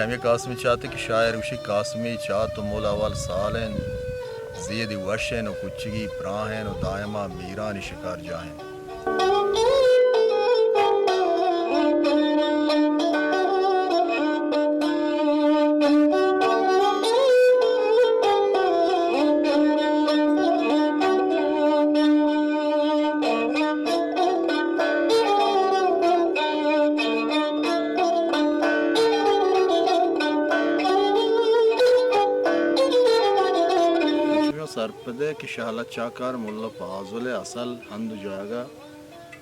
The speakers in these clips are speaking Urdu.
جامعہ قاسمی چاہتے کہ شاعر وشی قاسمی چاہ تو مولا وال سالین زید وشین و کچگی پراہین و دائمہ میران شکار جاہیں. سرپدے کہ شہلت چاکار ملا پازل اصل ہند جاگا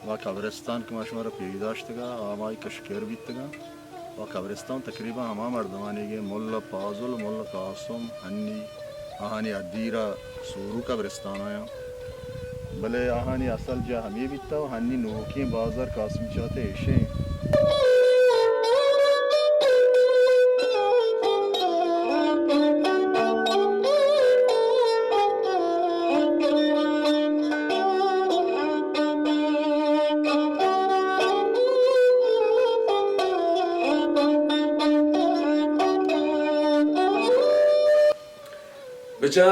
و قبرستان کے مشورہ پیداشتگا آمائی کشکیر بیتگا و قبرستان تقریبا ہما مردمانی گے ملا پازل ملا قاسم ہنی آہانی ادیرہ سورو قبرستان آیا بلے آہانی اصل جا ہمیں بیتا و ہنی نوکی بازار قاسم چاہتے ایشیں. بچا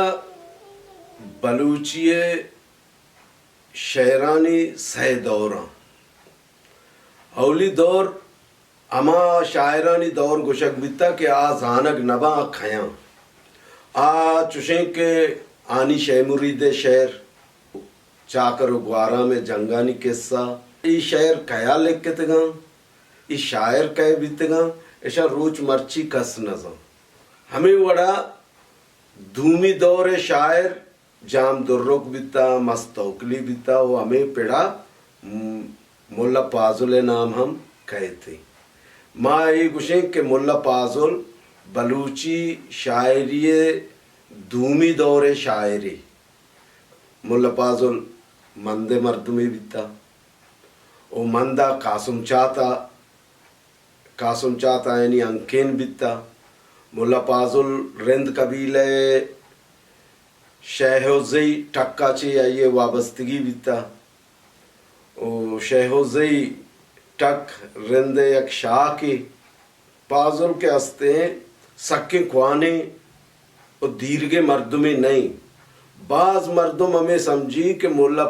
بلوچی شعرانی سہ دوراں اولی دور اما شاعرانی دور گشک بیتا کہ آ زانک نبا کھیاں آ چشیں کہ آنی شہ مرید شعر چاکر و گوارا میں جنگانی قصہ ای شعر کیا لکھ کے تگاں ای شاعر کہے بیتگاں ایشا روچ مرچی کس نظام ہمیں وڑا دھومی دور شاعر جام دررک بیتا مستوکلی بیتا وہ ہمیں پیڑا ملا پازل نام ہم کہتے ماں یہ گوشیں کہ ملا پازل بلوچی شاعری دھومی دور شاعری ملا پازل مند مردمی بیتا او مندہ قاسم چاہتا یعنی انکین بیتا ملا پازل رند قبیلے شہوزی ٹکا چی آئیے وابستگی بیتا او شہوزی ٹک رند یک شاہ کی پازل کے ہستے ہیں سکے کوانے اور دیرگے مردمی نہیں بعض مردم ہمیں سمجھی کہ ملا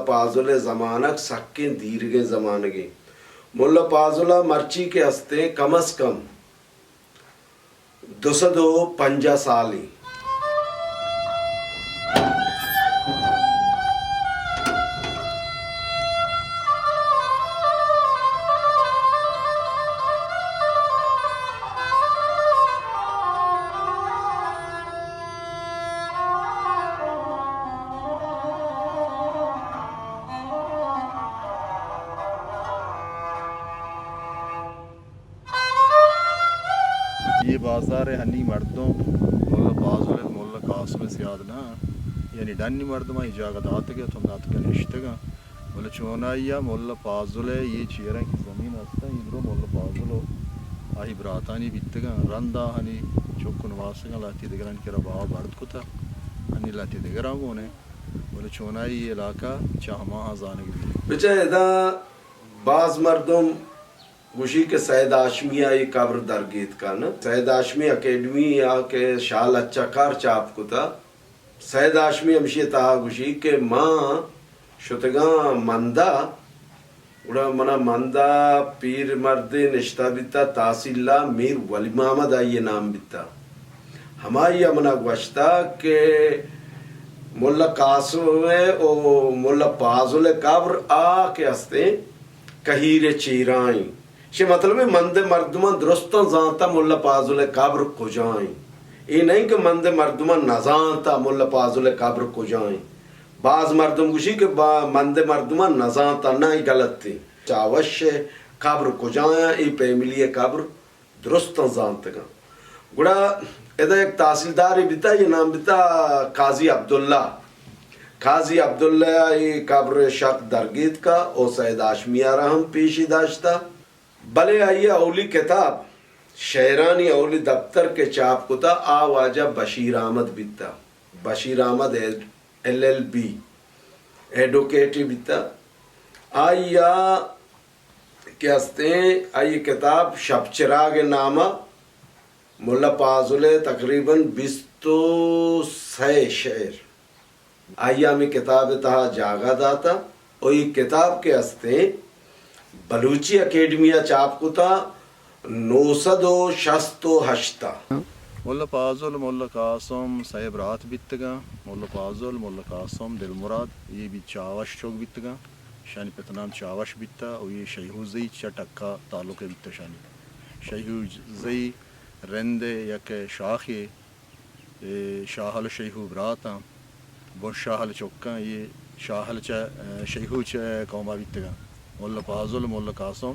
پازل زمانک سکے دیرگے زمانگے ملا پازلہ مرچی کے ہستے کم از کم 250 سالی یہ بازار ہنی مردوں مولا پازل مولا قاسم سیاد نا یعنی ڈنی مردمہ ہی جاگہ دات گیا تم دات کا نشتگا مولا چونائیا مولا پازل یہ چیریں کی زمین ہستا ادھرو مولا پازل آہی براتانی بیتگا رندہ ہنی چوکن واسگا لاتی دگران کی رباہ برد کتا ہنی لاتی دگران گونے مولا چونائی یہ علاقہ چاہماہ زانگ بھی بچہ ادا بعض مردم گوشی کے سید آشمیہ یہ قبر درگیت کا نا سید آشمی اکیڈمی یا کہ شال اچھا کار چاپ کو تھا سید آشمی ہمشی تہا گوشی کہ ماں شتگاں مندہ اڑا منا مندہ پیر مرد نشتہ بیتا تحصیل اللہ میر ولی محمد آئیے نام بیتا ہماری امنا گوشتا کہ ملا قاسم او ملا پازل قبر آ کے ہستے کہیر چیرائیں یہ مطلب ہے مند مردمان درستان زانتا ملا پازل قبر کو جائیں یہ نہیں کہ مند مردمان نزانتا ملا پازل قبر کو جائیں بعض مردم گوشی کہ مند مردمان نزانتا نہ ہی غلط تھی چاوش قبر کو جائیں ای پیملی قبر درستان زانتا گا گوڑا ادھا ایک تحصیلداری بیتا یہ نام بیتا قاضی عبداللہ یہ قبر شک درگید کا او سید آشمیہ رحم پیشی داشتا بلے آئیے اولی کتاب شعرانی اولی دفتر کے چاپ کو تھا آواجہ بشیر احمد بیتا بشیر احمد LLB ایڈوکیٹی بیتا آئیا کہ ہستے آئی کتاب شب چراغ نامہ ملا پازل تقریباً 26 شعر آئی ہمیں کتاب تہا جاگا داتا اور یہ کتاب کے ہستے بلوچی اکیڈمیا چاپ کو تھا 968 مولا پازل مولا قاسم صاحب رات بیتگا مولا پازل مولا قاسم دل مراد یہ بھی چاوش چوک بیتگا شانی پتنام چاوش بیتا اور یہ شیحوزی چٹکا تعلق بیتا شانی شیحوزی رندے یک شاخی شاہل شیحو براتا بن شاہل چوکا یہ شاہل شیحو قوما بیتگا مولا پازل مولا قاسم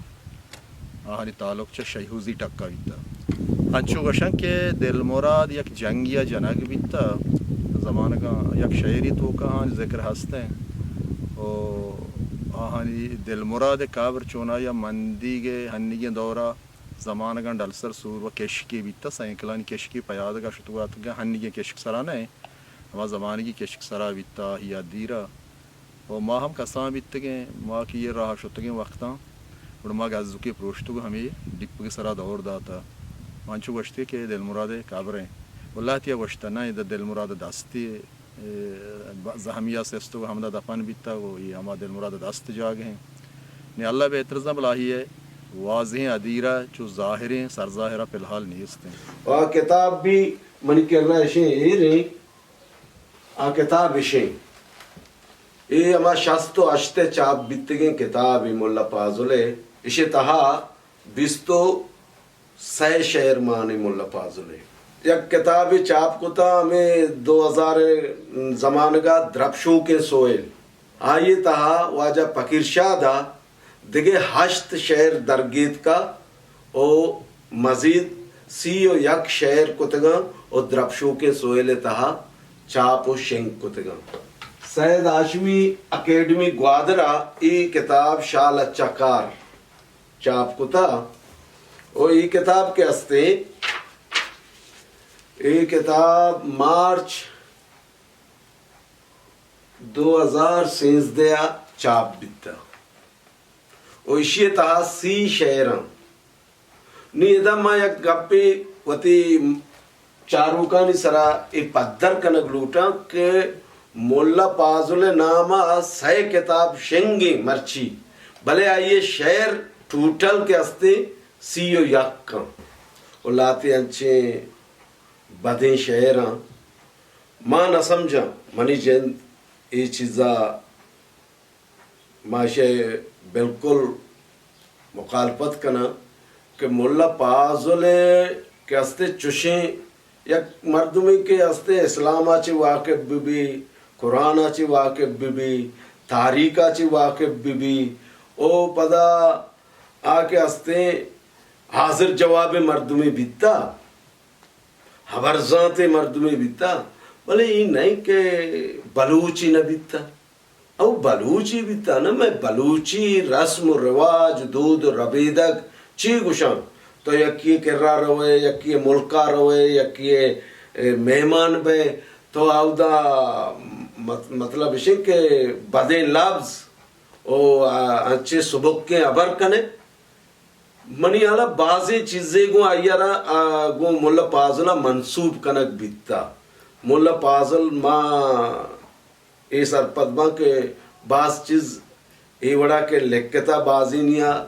آہانی تعلق شیحوزی ٹکا بیتا ہنچو گشن کے دل مراد یک جنگیا جنگ بیتا زمانہ کا یک شعری تو کہاں ذکر ہستے ہیں اور آہانی دل مراد کابر چونا یا مندی گے ہنی گے دورہ زمانہ کا ڈلسر سور و کشکی بیتا سینکلانی کشکی پیاد کا شتوات گا ہنی گے کشک سرانا ہے ہما زمانہ کی کشک سرا بیتا یا دیرہ اور ماں ہم کساں بیتا گے ماں کی یہ راہ شتا گے وقتاں اور ماں گازو کے پروشتو گا ہمیں ڈپ کے سرا دور داتا مانچو گوشتی کہ دل مراد کابر ہیں واللہ تیا گوشتا نا یہ دل مراد دستی زہمیہ سے استو ہمدہ دفن بیتا وہ یہ ہما دل مراد دست جاگے ہیں نہیں اللہ بہتر زبلاہی ہے واضح ادیرہ جو ظاہریں سر ظاہرہ فی الحال نیست ہیں اور کتاب بھی منی کر رہا ہے یہ رہی کتاب اشیں یہ ہما شست و اشتے چاپ بیتگیں کتاب مولا پازلے اسے تہا 26 شعر مانی مولا پازلے یک کتاب چاپ کو تھا ہمیں 2000 زمانہ کا درپشوں کے سوئل آئیے تہا واجہ پکیر شاہ دا دیگے 8 شعر درگیت کا او مزید 31 شعر کتگا اور درپشوں کے سوئل تہا چاپ و شنگ کتگا سید ہاشمی اکیڈمی گوادرہ ای کتاب شال اچھا کار چاپ کو تھا اور ای کتاب کے ہستے ای کتاب مارچ 2013 چاپ بیتا اور اسی تہا 30 شعران نی ادھا ما یک گپی وطی چاروکانی سرا ای پدر کنگ لوٹا کہ مولا پازل نامہ 6 کتاب شنگی مرچی بھلے آئیے شعر ٹوٹل کے ہستے 31 کا اور لاتے انچے بدیں شعران ماں نہ سمجھا منی جند یہ چیزا ماشے بالکل مخالفت کنا کہ مولا پازل کے ہستے چشیں یک مردمی کے ہستے اسلام آچی واقف بھی قرآن آچی واقف بھی تاریخ آچی واقف بھی او پدا آکے ہستے حاضر جواب مردمی بیتا حبرزانت مردمی بیتا بلے یہ نہیں کہ بلوچی نہ بیتا او بلوچی بیتا نا میں بلوچی رسم و رواج دود و ربیدک چی گوشاں تو یکی کرا روے یکی ملکہ روے یکی مہمان بے تو آو دا مطلب اسے کہ بدیں لفظ او انچے سبک کے عبر کنے منی آلا بعضی چیزیں گو آئیارا گو مولا پازلہ منصوب کنک بیتا مولا پازل ماں اے سرپد ماں کے بعض چیز اے وڑا کے لکھتا بازی نیا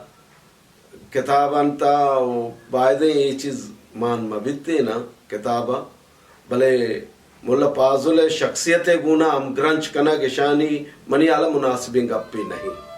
کتاب انتا بائدیں یہ چیز مان مبیتے نا کتابا بلے مولا پازل شخصیت گونا ہم گرنچ کنک اشانی منی آلا مناسبیں گپی نہیں